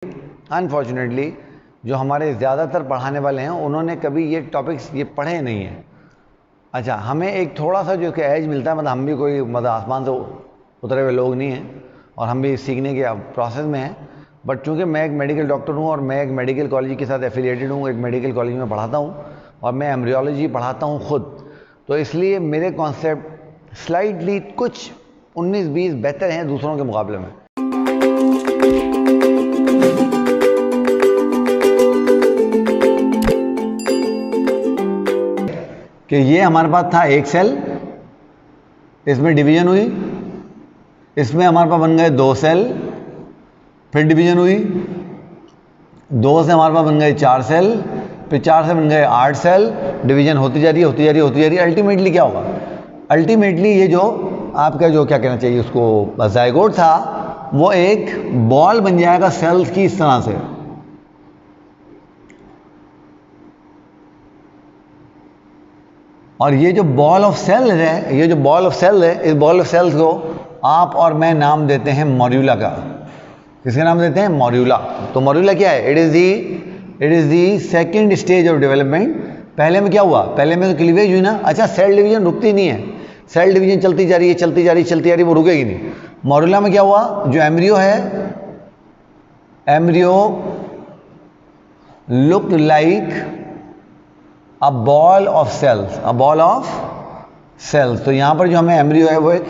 Unfortunately जो हमारे ज़्यादातर पढ़ाने वाले हैं उन्होंने कभी ये टॉपिक्स ये पढ़े नहीं हैं। अच्छा, हमें एक थोड़ा सा जो कि एज मिलता है, मतलब हम भी कोई मतलब आसमान से उतरे हुए लोग नहीं हैं और हम भी सीखने के प्रोसेस में हैं। बट चूँकि मैं एक मेडिकल डॉक्टर हूँ और मैं एक मेडिकल कॉलेज के साथ एफिलिएटेड हूँ, एक मेडिकल कॉलेज में पढ़ाता हूँ और मैं एम्ब्रियोलॉजी पढ़ाता हूँ खुद, तो इसलिए मेरे कॉन्सेप्ट स्लाइटली कुछ 19-20 बेहतर हैं दूसरों के मुकाबले में। कि ये हमारे पास था एक सेल, इसमें डिवीजन हुई, इसमें हमारे पास बन गए 2 सेल, फिर डिवीजन हुई, 2 से हमारे पास बन गए 4 सेल, फिर 4 से बन गए 8 सेल, डिवीजन होती जा रही है, होती जा रही है, होती जा रही है। अल्टीमेटली क्या होगा? अल्टीमेटली ये जो आपका जो क्या कहना चाहिए उसको ज़ायगोट था, वो एक बॉल बन जाएगा सेल्स की इस तरह से। और ये जो बॉल ऑफ सेल है, ये जो बॉल ऑफ सेल है, इस बॉल ऑफ सेल्स को आप और मैं नाम देते हैं मॉड्यूला का। किसका नाम देते हैं? मॉड्यूला। तो मॉड्यूला क्या है? It is the second stage of development. पहले में क्या हुआ? पहले में तो क्लीवेज हुई ना। अच्छा, सेल डिवीजन रुकती नहीं है, सेल डिवीजन चलती जा रही है, चलती जा रही है, चलती जा रही है, वो रुकेगी नहीं। मॉड्यूला में क्या हुआ? जो एम्ब्रियो है, embryo look like a ball of cells, a ball of cells. तो यहां पर जो हमें एम्ब्रियो है वो एक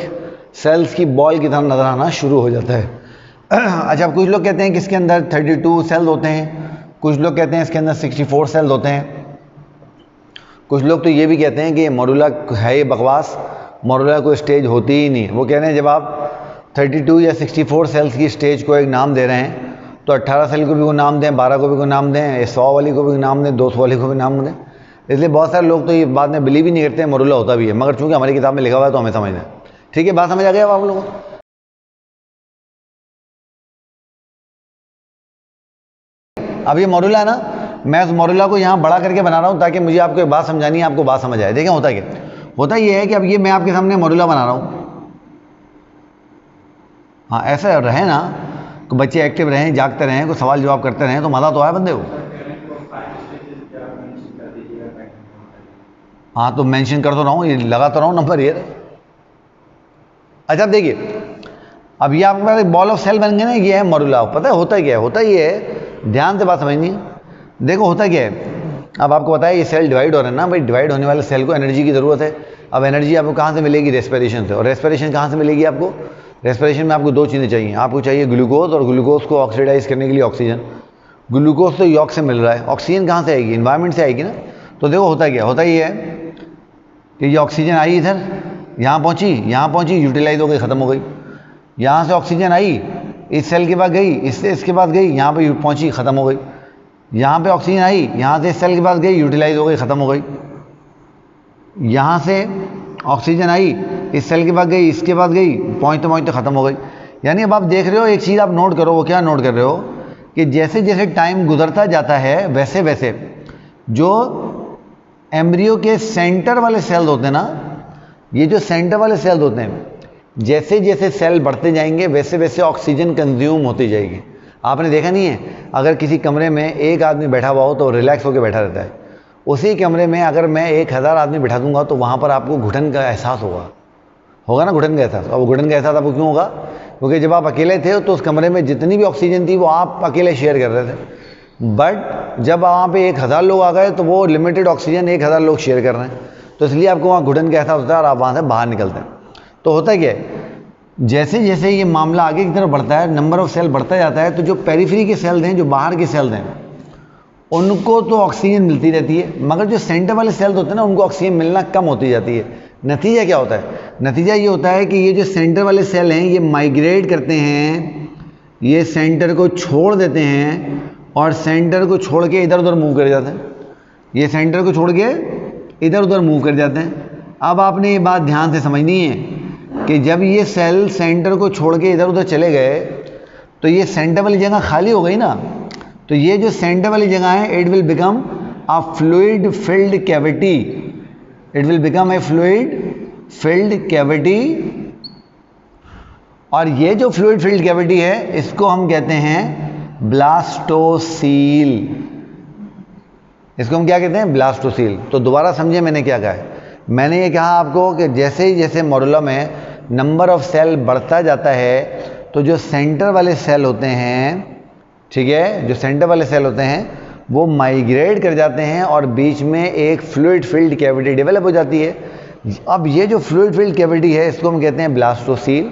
सेल्स की बॉल की तरह नजर आना शुरू हो जाता है। अच्छा, कुछ लोग कहते हैं कि इसके अंदर 32 सेल होते हैं, कुछ लोग कहते हैं इसके अंदर 64 सेल होते हैं, कुछ लोग तो ये भी कहते हैं कि मॉड्यूला है ये बकवास, मॉड्यूला कोई स्टेज होती ही नहीं। वो कह रहे हैं जब आप 32 या 64 सेल्स की स्टेज को एक नाम दे रहे हैं तो 18 सेल को भी कोई नाम दें, 12 को भी कोई नाम दें, 100 वाली को भी नाम दें, 200 वाली को भी नाम दें। इसलिए बहुत सारे लोग तो ये बात में बिलीव ही नहीं करते हैं मॉड्यूला होता भी है, मगर चूंकि हमारी किताब में लिखा हुआ है तो हमें समझना है। ठीक है, बात समझ आ गया आप लोगों को? अब ये मॉड्यूला है ना, मैं उस मॉड्यूला को यहाँ बड़ा करके बना रहा हूँ ताकि मुझे आपको एक बात समझानी है, आपको बात समझ आए। देखें होता क्या? होता ये है कि अब ये मैं आपके सामने मॉड्यूला बना रहा हूँ। हाँ, ऐसा रहे ना, तो बच्चे एक्टिव रहें, जागते रहें, कोई सवाल जवाब करते रहें तो मज़ा तो आए बंदे को। हाँ, तो मेंशन कर तो रहा हूँ, ये लगा तो रहा हूँ नंबर ये। अच्छा, अब देखिए, अब ये आपके पास एक बॉल ऑफ सेल बन गए ना, ये है मॉड्यूला। पता है होता क्या है? होता ये है, ध्यान से बात समझनी। देखो होता क्या है, अब आपको पता है ये सेल डिवाइड हो रहे हैं ना भाई, डिवाइड होने वाले सेल को एनर्जी की ज़रूरत है। अब एनर्जी आपको कहाँ से मिलेगी? रेस्पिरेशन से। और रेस्पिरेशन कहाँ से मिलेगी आपको? रेस्पिरेशन में आपको 2 चीज़ें चाहिए, आपको चाहिए ग्लूकोज, और ग्लूकोज को ऑक्सीडाइज करने के लिए ऑक्सीजन। ग्लूकोज तो यॉक से मिल रहा है, ऑक्सीजन कहाँ से आएगी? इन्वायरमेंट से आएगी ना। तो देखो होता क्या, होता ये है कि ये ऑक्सीजन आई इधर, यहाँ पहुँची, यूटिलाइज हो गई, ख़त्म हो गई। यहाँ से ऑक्सीजन आई, इस सेल के पास गई, इससे इसके पास गई, यहाँ पे पहुँची, ख़त्म हो गई। यहाँ पे ऑक्सीजन आई, यहाँ से इस सेल के पास गई, यूटिलाइज हो गई, ख़त्म हो गई। यहाँ से ऑक्सीजन आई, इस सेल के पास गई, इसके पास गई, पहुँचते पहुँचते ख़त्म हो गई। यानी अब आप देख रहे हो, एक चीज़ आप नोट करो। वो क्या नोट कर रहे हो? कि जैसे जैसे टाइम गुजरता जाता है वैसे वैसे जो एम्ब्रियो के सेंटर वाले सेल्स होते हैं ना, ये जो सेंटर वाले सेल्स होते हैं, जैसे जैसे सेल बढ़ते जाएंगे वैसे वैसे ऑक्सीजन कंज्यूम होती जाएगी। आपने देखा नहीं है, अगर किसी कमरे में एक आदमी बैठा हुआ हो तो रिलैक्स होकर बैठा रहता है। उसी कमरे में अगर मैं 1000 आदमी बैठा दूंगा तो वहाँ पर आपको घुटन का एहसास होगा ना, घुटन का एहसास। अब घुटन का एहसास आपको क्यों होगा? क्योंकि जब आप अकेले थे तो उस कमरे में जितनी भी ऑक्सीजन थी वो आप अकेले शेयर कर रहे थे। बट जब वहाँ पे 1000 लोग आ गए तो वो लिमिटेड ऑक्सीजन 1000 लोग शेयर कर रहे हैं, तो इसलिए आपको वहाँ घुटन का एहसास होता है और आप वहाँ से बाहर निकलते हैं। तो होता क्या है, जैसे जैसे ये मामला आगे की तरफ बढ़ता है, नंबर ऑफ सेल बढ़ता जाता है, तो जो पेरिफेरी के सेल्स हैं, जो बाहर के सेल्स हैं, उनको तो ऑक्सीजन मिलती रहती है, मगर जो सेंटर वाले सेल्स होते हैं ना, उनको ऑक्सीजन मिलना कम होती जाती है। नतीजा क्या होता है? नतीजा ये होता है कि ये जो सेंटर वाले सेल हैं, ये माइग्रेट करते हैं, ये सेंटर को छोड़ देते हैं और सेंटर को छोड़ के इधर उधर मूव कर जाते हैं। ये सेंटर को छोड़ के इधर उधर मूव कर जाते हैं। अब आपने ये बात ध्यान से समझनी है कि जब ये सेल सेंटर को छोड़ के इधर उधर चले गए तो ये सेंटर वाली जगह खाली हो गई ना, तो ये जो सेंटर वाली जगह है, it will become a fluid filled cavity. It will become a fluid filled cavity. और ये जो फ्लूइड फिल्ड कैविटी है, इसको हम कहते हैं ब्लास्टोसील। इसको हम क्या कहते हैं? ब्लास्टोसील। तो दोबारा समझे मैंने क्या कहा है। मैंने ये कहा आपको कि जैसे ही जैसे मॉड्यूला में नंबर ऑफ सेल बढ़ता जाता है तो जो सेंटर वाले सेल होते हैं, ठीक है, जो सेंटर वाले सेल होते हैं वो माइग्रेट कर जाते हैं और बीच में एक फ्लूइड फिल्ड कैविटी डेवलप हो जाती है। अब ये जो फ्लूइड फिल्ड कैविटी है इसको हम कहते हैं ब्लास्टोसील,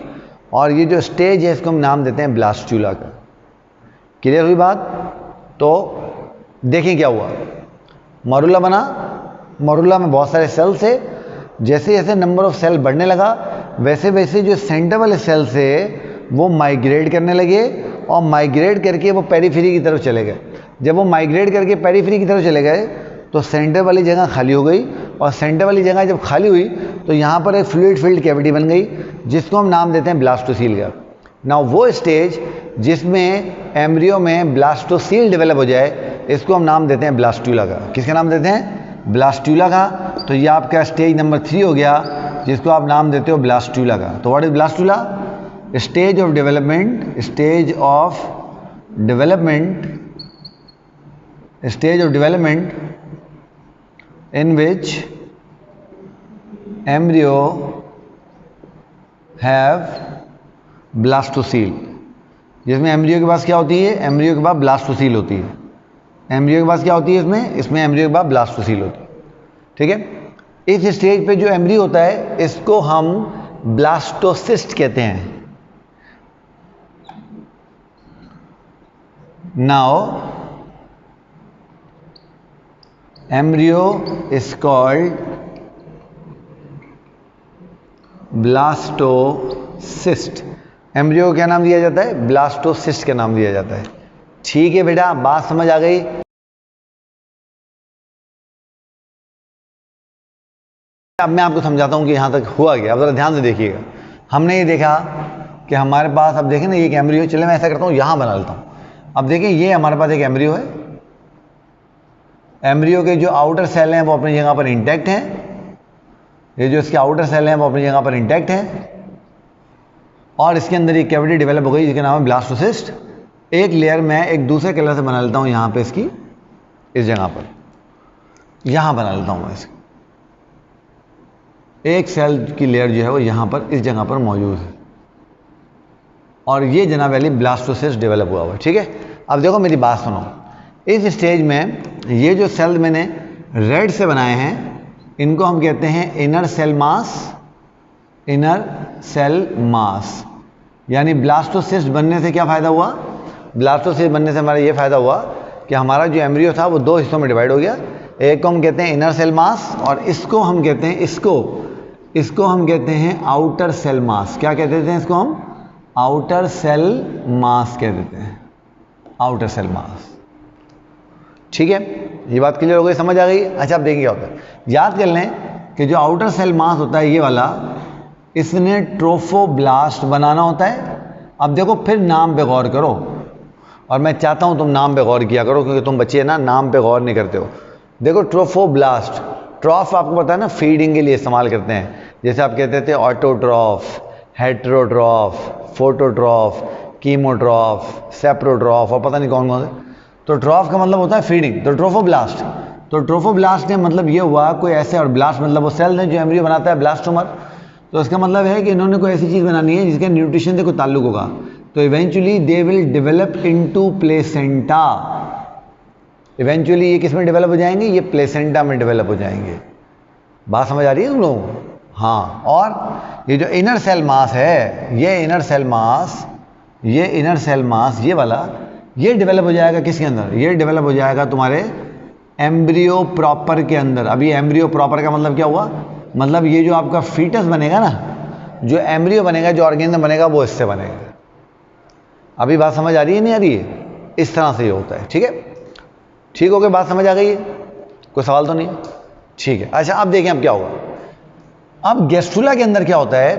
और ये जो स्टेज है इसको हम नाम देते हैं ब्लास्टूला का। क्लियर हुई बात? तो देखें क्या हुआ। मॉड्यूला बना, मॉड्यूला में बहुत सारे सेल्स थे। जैसे जैसे नंबर ऑफ सेल बढ़ने लगा वैसे वैसे जो सेंटर वाले सेल्स थे वो माइग्रेट करने लगे, और माइग्रेट करके वो पेरीफेरी की तरफ चले गए। जब वो माइग्रेट करके पेरीफेरी की तरफ चले गए तो सेंटर वाली जगह खाली हो गई, और सेंटर वाली जगह जब खाली हुई तो यहाँ पर एक फ्लूइड फिल्ड कैविटी बन गई जिसको हम नाम देते हैं ब्लास्टोसील का। नाउ वो स्टेज जिसमें एम्ब्रियो में ब्लास्टोसील डेवलप हो जाए इसको हम नाम देते हैं ब्लास्टूला का। किसका नाम देते हैं? ब्लास्टूला का। तो ये आपका स्टेज नंबर 3 हो गया जिसको आप नाम देते हो ब्लास्टूला का। तो what is blastula? Stage of development, stage of development, stage of development in which embryo have blastocele, जिसमें एम्ब्रियो के पास क्या होती है? एम्ब्रियो के पास ब्लास्टोसील होती है। एम्ब्रियो के पास क्या होती है? इसमें एम्ब्रियो के पास ब्लास्टोसील होती है। ठीक है, इस स्टेज पे जो एम्ब्रियो होता है इसको हम ब्लास्टोसिस्ट कहते हैं। Now embryo is called blastocyst। Embryo को क्या नाम दिया जाता है? ब्लास्टोसिस्ट का नाम दिया जाता है। ठीक है बेटा, बात समझ आ गई? अब मैं आपको समझाता हूं कि यहां तक हुआ गया। अब जरा ध्यान से देखिएगा। हमने ये देखा कि हमारे पास, अब देखें ना, ये एक एम्ब्रियो। चले मैं ऐसा करता हूं, यहां बना लेता हूं। अब देखिए ये हमारे पास एक एम्ब्रियो है। एम्ब्रियो के जो आउटर सेल हैं वो अपनी जगह पर इंटैक्ट हैं। ये जो इसके आउटर सेल हैं वो अपनी जगह पर इंटैक्ट हैं, और इसके अंदर एक कैविटी डेवलप हो गई जिसका नाम है ब्लास्टोसिस्ट। एक लेयर मैं एक दूसरे कलर से बना लेता हूं यहाँ पे, इसकी इस जगह पर यहाँ बना लेता हूँ मैं इसकी। एक सेल की लेयर जो है वो यहाँ पर इस जगह पर मौजूद है, और ये जनाब वाली ब्लास्टोसिस्ट डेवलप हुआ हुआ है। ठीक है, अब देखो मेरी बात सुनो। इस स्टेज में ये जो सेल मैंने रेड से बनाए हैं इनको हम कहते हैं inner cell mass. Inner cell mass यानी ब्लास्टोसिस्ट बनने से क्या फ़ायदा हुआ? ब्लास्टोसिस्ट बनने से हमारा ये फ़ायदा हुआ कि हमारा जो एम्ब्रियो था वो 2 हिस्सों में डिवाइड हो गया। एक को हम कहते हैं इनर सेल मास, और इसको हम कहते हैं इसको हम कहते हैं आउटर सेल मास। क्या कहते थे इसको हम? आउटर सेल मास कह देते हैं, आउटर सेल मास। ठीक है, ये बात क्लियर हो गई, समझ आ गई? अच्छा, अब देखिए क्या होता है। याद कर लें कि जो आउटर सेल मास होता है ये वाला, इसने ट्रोफोब्लास्ट बनाना होता है। अब देखो फिर नाम पे गौर करो, और मैं चाहता हूं तुम नाम पे गौर किया करो क्योंकि तुम बच्चे ना नाम पे गौर नहीं करते हो। देखो ट्रोफोब्लास्ट, ट्रॉफ आपको पता है ना, फीडिंग के लिए इस्तेमाल करते हैं। जैसे आप कहते थे ऑटोट्रॉफ, हेट्रोट्रॉफ, फोटोट्रॉफ, कीमोट्रॉफ, सेप्रोट्रॉफ और पता नहीं कौन कौन से। तो ट्रॉफ का मतलब होता है फीडिंग। तो ट्रोफोब्लास्ट, तो ट्रोफोब्लास्ट ने मतलब ये हुआ कोई ऐसे, और ब्लास्ट मतलब वो सेल है जो एम्ब्रियो बनाता है, ब्लास्टोमर। तो इसका मतलब है कि इन्होंने कोई ऐसी चीज़ बनानी है जिसके न्यूट्रिशन से कोई ताल्लुक होगा। तो eventually they will develop into placenta. Eventually ये किस में डेवलप हो जाएंगे? ये प्लेसेंटा में डेवलप हो जाएंगे। बात समझ आ रही है तुम लोगों को? हाँ, और ये जो इनर सेल मास है, ये इनर सेल मास, ये इनर सेल मास, ये वाला, ये डेवलप हो जाएगा किसके अंदर? ये डेवलप हो जाएगा तुम्हारे एम्ब्रियो प्रॉपर के अंदर। अभी एम्ब्रियो प्रॉपर का मतलब क्या हुआ? मतलब ये जो आपका फीटस बनेगा ना, जो एम्ब्रियो बनेगा, जो ऑर्गेनिज्म बनेगा, वो इससे बनेगा। अभी बात समझ आ रही है नहीं आ रही है? इस तरह से ये होता है। ठीक है, ठीक हो गया, बात समझ आ गई है? कोई सवाल तो नहीं? ठीक है। अच्छा, अब देखें अब क्या होगा। अब गैस्ट्रुला के अंदर क्या होता है,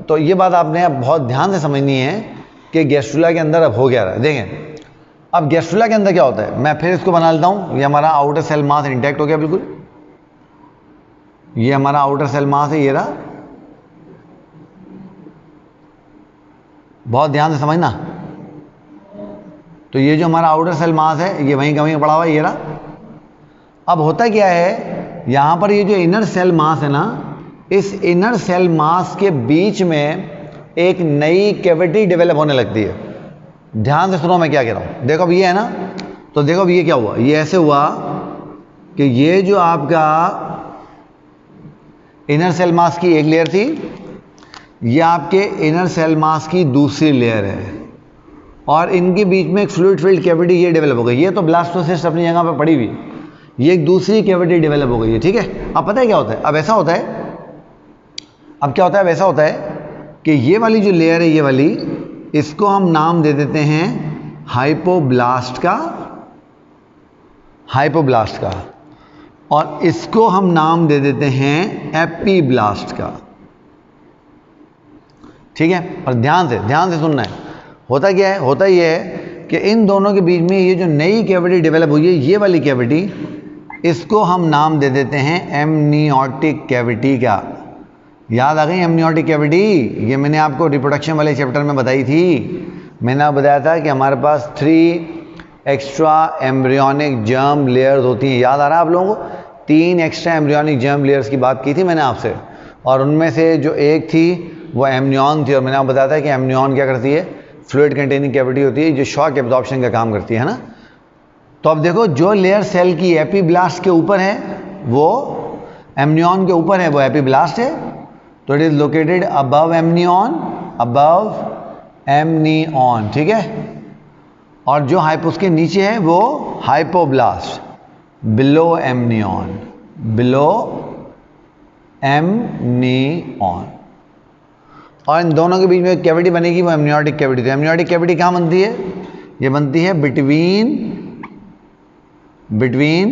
तो ये बात आपने अब बहुत ध्यान से समझनी है कि गैस्ट्रुला के अंदर अब हो गया रहा है। देखें अब गैस्ट्रुला के अंदर क्या होता है। मैं फिर इसको बना लेता हूँ। ये हमारा आउटर सेल मास इंटैक्ट हो गया बिल्कुल। ये हमारा आउटर सेल मास है, ये रहा। बहुत ध्यान से समझना। तो ये जो हमारा आउटर सेल मास है ये वहीं का वहीं पड़ा हुआ है, ये रहा। अब होता क्या है, यहाँ पर ये जो इनर सेल मास है ना, इस इनर सेल मास के बीच में एक नई कैविटी डेवलप होने लगती है। ध्यान से सुनो मैं क्या कह रहा हूँ। देखो अब ये है ना, तो देखो अब ये क्या हुआ, ये ऐसे हुआ कि ये जो आपका इनर सेल मास की एक लेयर थी, ये आपके इनर सेल मास की दूसरी लेयर है, और इनके बीच में एक फ्लूइड फिल्ड कैविटी ये डेवलप हो गई। ये तो ब्लास्टोसिस्ट अपनी जगह पे पड़ी हुई, ये एक दूसरी कैविटी डेवलप हो गई है, ठीक है। अब पता है क्या होता है, अब ऐसा होता है, अब क्या होता है, वैसा होता है कि ये वाली जो लेयर है, ये वाली, इसको हम नाम दे देते हैं हाइपोब्लास्ट का, हाइपोब्लास्ट का, और इसको हम नाम दे देते हैं एपीब्लास्ट का, ठीक है। और ध्यान से सुनना है। होता क्या है, होता ये है कि इन दोनों के बीच में ये जो नई कैविटी डेवलप हुई है, ये वाली कैविटी, इसको हम नाम दे देते हैं एमनियोटिक कैविटी का। याद आ गई एमनियोटिक कैविटी, ये मैंने आपको रिप्रोडक्शन वाले चैप्टर में बताई थी। मैंने आपको बताया था कि हमारे पास 3 एक्स्ट्रा एम्ब्रियोनिक जर्म लेयर्स होती हैं। याद आ रहा है आप लोगों को, 3 एक्स्ट्रा एम्ब्रियोनिक जर्म लेयर्स की बात की थी मैंने आपसे, और उनमें से जो एक थी वो एमनियन थी। और मैंने आपको बताया था कि एमनियन क्या करती है, फ्लूइड कंटेनिंग कैविटी होती है जो शॉक एब्जॉर्प्शन का काम करती है ना। तो अब देखो, जो लेयर सेल की एपीब्लास्ट के ऊपर है वो एमनियन के ऊपर है, वो एपीब्लास्ट है, तो it is located above amnion, above amnion, ठीक है। और जो उसके नीचे है वो hypoblast, below amnion, below amnion. और इन दोनों के बीच में कैविटी बनेगी, वो एमनियोटिक कैविटी। तो एमनियोटिक कैविटी कहाँ बनती है, ये बनती है between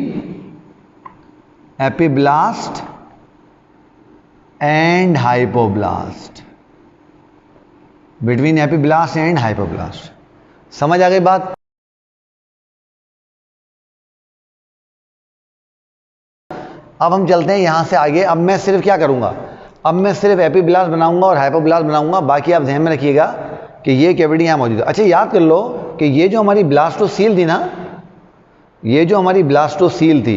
epiblast and hypoblast, between epiblast and hypoblast. समझ आ गई बात। अब हम चलते हैं यहां से आगे। अब मैं सिर्फ क्या करूंगा, अब मैं सिर्फ एपीब्लास्ट बनाऊंगा और हाइपोब्लास्ट बनाऊंगा। बाकी आप ध्यान में रखिएगा कि ये कैविटी यहां मौजूद है। अच्छा, याद कर लो कि ये जो हमारी ब्लास्टोसील थी ना, ये जो हमारी ब्लास्टोसील थी,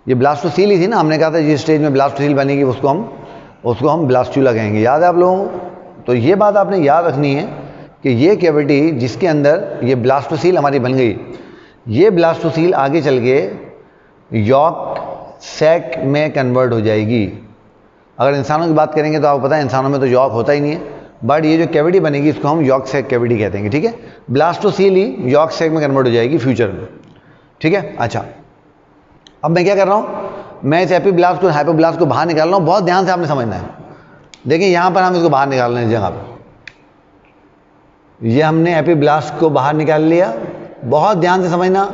ये ब्लास्टोसील ही थी ना। हमने कहा था जिस स्टेज में ब्लास्टोसील बनेगी उसको हम ब्लास्टूला कहेंगे। याद है आप लोगों को? तो ये बात आपने याद रखनी है कि ये कैविटी जिसके अंदर ये ब्लास्टोसील हमारी बन गई, ये ब्लास्टोसील आगे चल के यॉर्क सैक में कन्वर्ट हो जाएगी। अगर इंसानों की बात करेंगे तो आपको पता है इंसानों में तो यॉर्क होता ही नहीं है, बट ये जो कैविटी बनेगी इसको हम यॉर्क सैक कैविटी कहते हैं, ठीक है। ब्लास्टोसील ही यॉर्क सैक में कन्वर्ट हो जाएगी फ्यूचर में, ठीक है। अच्छा, अब मैं क्या कर रहा हूँ, मैं इस एपीब्लास्ट को हाइपोब्लास्ट को बाहर निकाल रहा हूँ। बहुत ध्यान से आपने समझना है। देखिए यहाँ पर हम इसको बाहर निकाल रहे हैं, इस जगह पर ये हमने एपीब्लास्ट को बाहर निकाल लिया। बहुत ध्यान से समझना,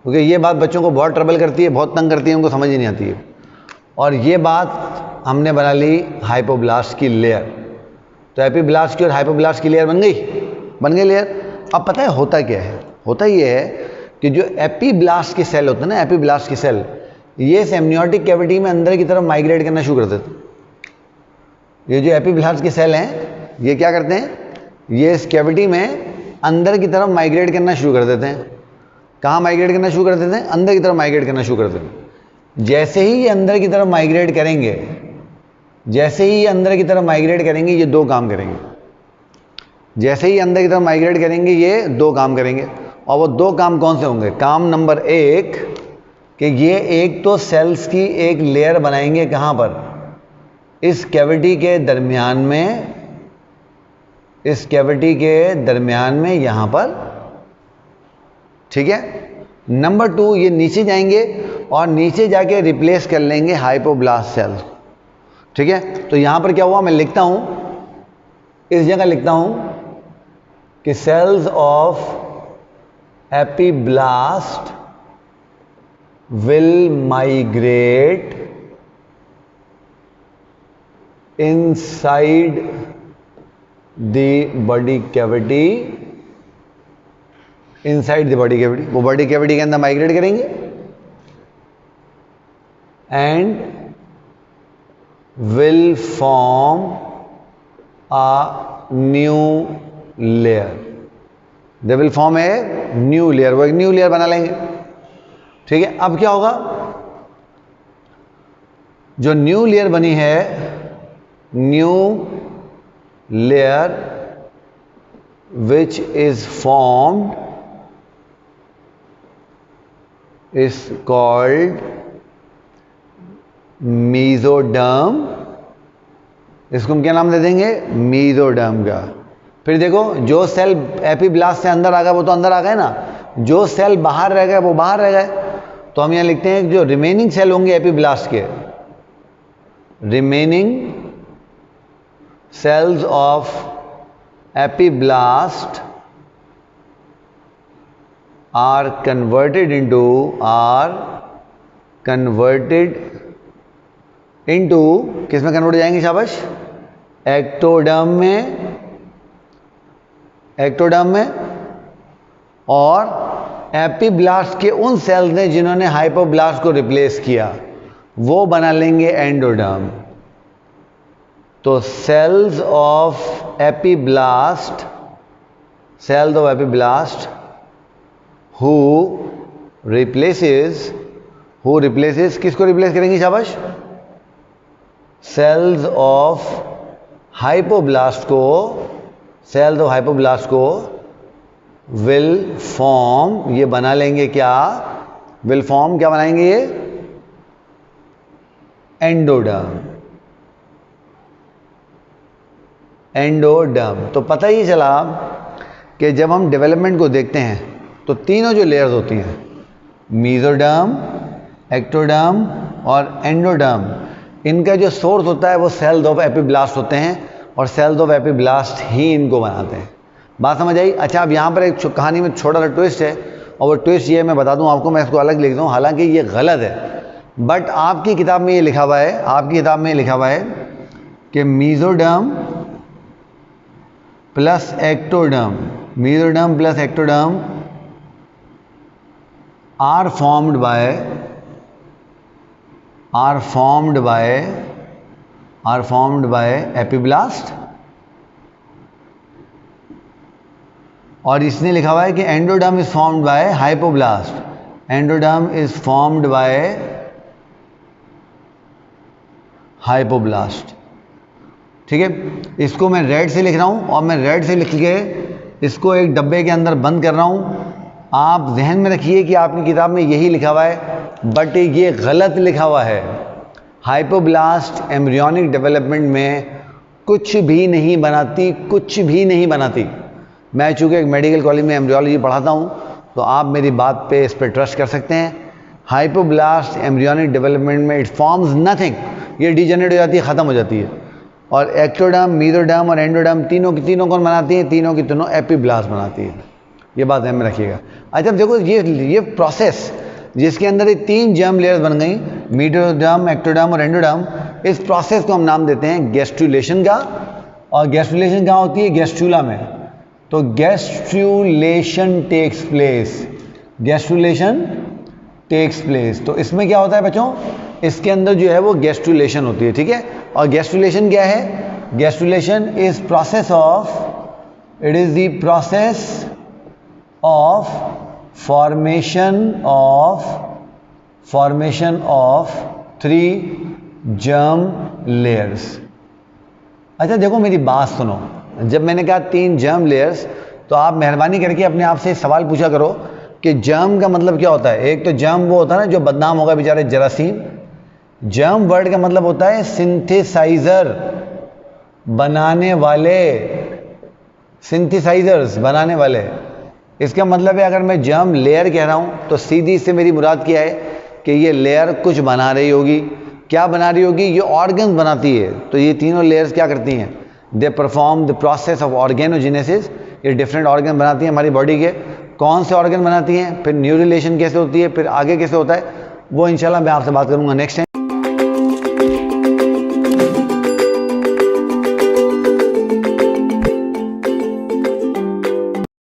क्योंकि ये बात बच्चों को बहुत ट्रबल करती है, बहुत तंग करती है, उनको समझ ही नहीं आती है। और ये बात हमने बना ली हाइपोब्लास्ट की लेयर। तो एपीब्लास्ट की और हाइपोब्लास्ट की लेयर बन गई लेयर। अब पता है होता क्या है, होता ये है कि जो एपीब्लास्ट के सेल होते हैं ना, एपीब्लास्ट के सेल, ये इस एमनियोटिक कैविटी में अंदर की तरफ माइग्रेट करना शुरू कर देते हैं। ये जो एपीब्लास्ट के सेल हैं, ये क्या करते हैं, ये इस कैविटी में अंदर की तरफ माइग्रेट करना शुरू कर देते हैं। कहाँ माइग्रेट करना शुरू कर देते हैं, अंदर की तरफ माइग्रेट करना शुरू कर देते हैं। जैसे ही ये अंदर की तरफ माइग्रेट करेंगे, जैसे ही ये अंदर की तरफ माइग्रेट करेंगे, ये 2 काम करेंगे। जैसे ही अंदर की तरफ माइग्रेट करेंगे, ये 2 काम करेंगे। और वो 2 काम कौन से होंगे? काम नंबर 1 कि ये एक तो सेल्स की एक लेयर बनाएंगे, कहाँ पर, इस कैविटी के दरमियान में, इस कैविटी के दरमियान में यहाँ पर, ठीक है। नंबर 2, ये नीचे जाएंगे और नीचे जाके रिप्लेस कर लेंगे हाइपोब्लास्ट सेल्स, ठीक है। तो यहाँ पर क्या हुआ, मैं लिखता हूँ, इस जगह लिखता हूँ कि cells of epiblast will migrate inside the body cavity, inside the body cavity, वो बॉडी कैविटी के अंदर माइग्रेट करेंगे and will form a new layer, they will form a new layer, वो एक न्यू लेयर बना लेंगे। ठीक है, अब क्या होगा, जो न्यू लेयर बनी है, new layer which is formed is called mesoderm. इसको हम क्या नाम दे देंगे, मेसोडर्म का। फिर देखो, जो सेल एपिब्लास्ट से अंदर आ गए वो तो अंदर आ गए ना, जो सेल बाहर रह गए वो बाहर रह गए। तो हम यहां लिखते हैं जो रिमेनिंग सेल होंगे एपिब्लास्ट के, remaining cells of epiblast are converted into किस में कन्वर्ट हो जाएंगे शाबाश, एक्टोडर्म में, और एपिब्लास्ट के उन सेल्स ने जिन्होंने हाइपोब्लास्ट को रिप्लेस किया वो बना लेंगे एंडोडर्म। तो cells of epiblast who replaces किसको रिप्लेस करेंगी शाबाश, सेल्स ऑफ हाइपोब्लास्ट को विल फॉर्म, ये बना लेंगे क्या, विल फॉर्म क्या बनाएंगे ये, एंडोडर्म। तो पता ही चला कि जब हम डेवलपमेंट को देखते हैं तो तीनों जो लेयर्स होती हैं, मेसोडर्म, एक्टोडर्म और एंडोडर्म, इनका जो सोर्स होता है वो सेल्स ऑफ एपिब्लास्ट होते हैं और सेल्स ऑफ एपिब्लास्ट ही इनको बनाते हैं। बात समझ आई? अच्छा, अब यहाँ पर एक कहानी में छोटा सा ट्विस्ट है, और वो ट्विस्ट ये मैं बता दूँ आपको, मैं इसको अलग लिख दूँ, हालांकि ये गलत है, बट आपकी किताब में ये लिखा हुआ है, कि mesoderm plus ectoderm, are formed by epiblast, और इसने लिखा हुआ है कि endoderm is formed by hypoblast, ठीक है। इसको मैं रेड से लिख रहा हूं, और मैं रेड से लिख के इसको एक डब्बे के अंदर बंद कर रहा हूं। आप जहन में रखिए कि आपकी किताब में यही लिखा हुआ है, बट ये गलत लिखा हुआ है। हाइपोब्लास्ट एम्ब्रियोनिक डेवलपमेंट में कुछ भी नहीं बनाती। मैं चूँकि एक मेडिकल कॉलेज में एम्ब्रियोलॉजी पढ़ाता हूँ, तो आप मेरी बात पे इस पर ट्रस्ट कर सकते हैं। हाइपोब्लास्ट एम्ब्रियोनिक डेवलपमेंट में इट फॉर्म्स नथिंग, ये डिजेनरेट हो जाती है, ख़त्म हो जाती है। और एक्टोडर्म, मेसोडर्म और एंडोडर्म तीनों कौन बनाती हैं, तीनों की तीनों एपिब्लास्ट बनाती है। ये बात ध्यान में रखिएगा। अच्छा देखो, ये प्रोसेस जिसके अंदर ये 3 जर्म लेयर्स बन गई, मेसोडर्म, एक्टोडर्म और एंडोडर्म, इस प्रोसेस को हम नाम देते हैं गैस्ट्रुलेशन का। और गैस्ट्रुलेशन कहाँ होती है, गैस्ट्रुला में। तो गैस्ट्रुलेशन टेक्स प्लेस। तो इसमें क्या होता है बच्चों, इसके अंदर जो है वो गैस्ट्रुलेशन होती है, ठीक है। और गैस्ट्रुलेशन क्या है, gastrulation is the process of formation of 3 germ layers. अच्छा देखो, मेरी बात सुनो, जब मैंने कहा 3 जर्म लेयर्स, तो आप मेहरबानी करके अपने आप से सवाल पूछा करो कि जर्म का मतलब क्या होता है। एक तो जर्म वो होता है ना जो बदनाम होगा बेचारे, जरासीम। जर्म वर्ड का मतलब होता है सिंथेसाइजर, बनाने वाले। इसका मतलब है, अगर मैं जर्म लेयर कह रहा हूं तो सीधी से मेरी मुराद क्या है कि ये लेयर कुछ बना रही होगी। क्या बना रही होगी, ये ऑर्गन्स बनाती है। तो ये तीनों लेयर्स क्या करती हैं, they perform the process of organogenesis. ये डिफरेंट ऑर्गन बनाती हैं हमारी बॉडी के। कौन से ऑर्गन बनाती हैं, फिर न्यूरिलेशन कैसे होती है, फिर आगे कैसे होता है, वो इंशाल्लाह मैं आपसे बात करूंगा नेक्स्ट टाइम।